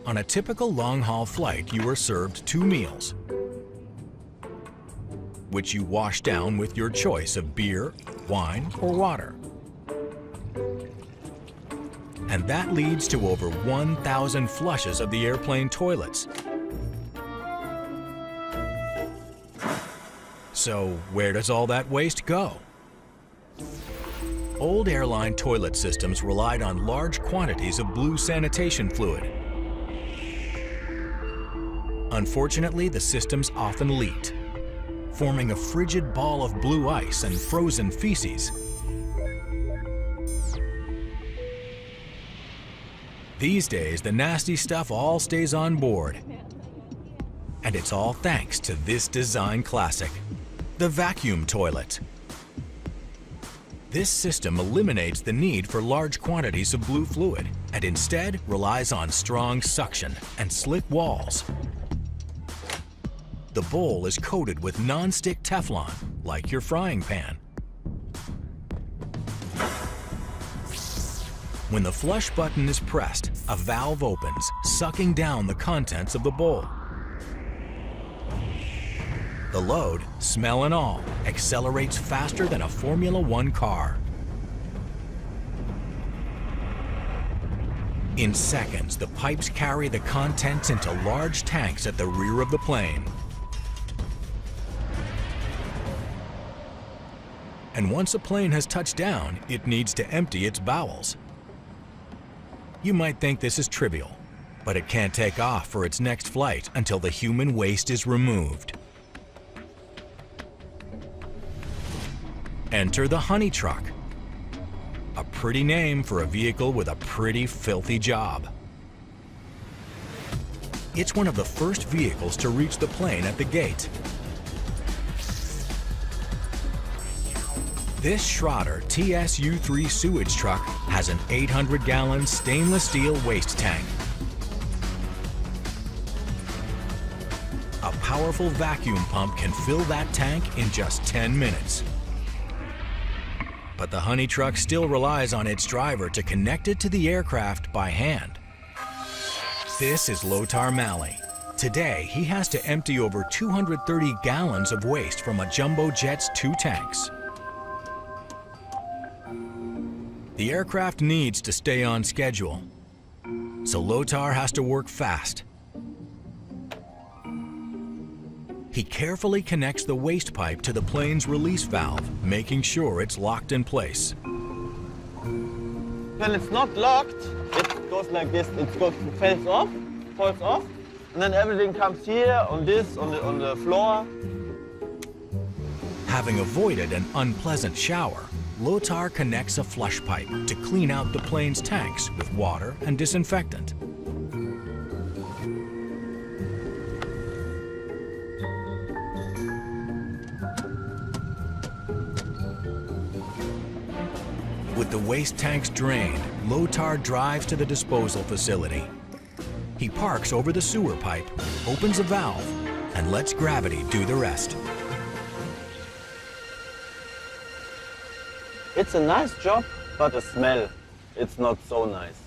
On a typical long-haul flight, you are served 2 meals, which you wash down with your choice of beer, wine, or water. And that leads to over 1,000 flushes of the airplane toilets. So where does all that waste go? Old airline toilet systems relied on large quantities of blue sanitation fluid. Unfortunately, the systems often leaked, forming a frigid ball of blue ice and frozen feces. These days, the nasty stuff all stays on board. And it's all thanks to this design classic, the vacuum toilet. This system eliminates the need for large quantities of blue fluid and instead relies on strong suction and slick walls. The bowl is coated with non-stick Teflon, like your frying pan. When the flush button is pressed, a valve opens, sucking down the contents of the bowl. The load, smell and all, accelerates faster than a Formula One car. In seconds, the pipes carry the contents into large tanks at the rear of the plane. And once a plane has touched down, it needs to empty its bowels. You might think this is trivial, but it can't take off for its next flight until the human waste is removed. Enter the Honey Truck. A pretty name for a vehicle with a pretty filthy job. It's one of the first vehicles to reach the plane at the gate. This Schroeder TSU-3 sewage truck has an 800-gallon stainless steel waste tank. A powerful vacuum pump can fill that tank in just 10 minutes. But the Honey Truck still relies on its driver to connect it to the aircraft by hand. This is Lothar Mali. Today, he has to empty over 230 gallons of waste from a jumbo jet's 2 tanks. The aircraft needs to stay on schedule, so Lothar has to work fast. He carefully connects the waste pipe to the plane's release valve, making sure it's locked in place. When it's not locked, it goes like this. It falls off, and then everything comes here on this, on the floor. Having avoided an unpleasant shower, Lothar connects a flush pipe to clean out the plane's tanks with water and disinfectant. With the waste tanks drained, Lothar drives to the disposal facility. He parks over the sewer pipe, opens a valve, and lets gravity do the rest. It's a nice job, but the smell, it's not so nice.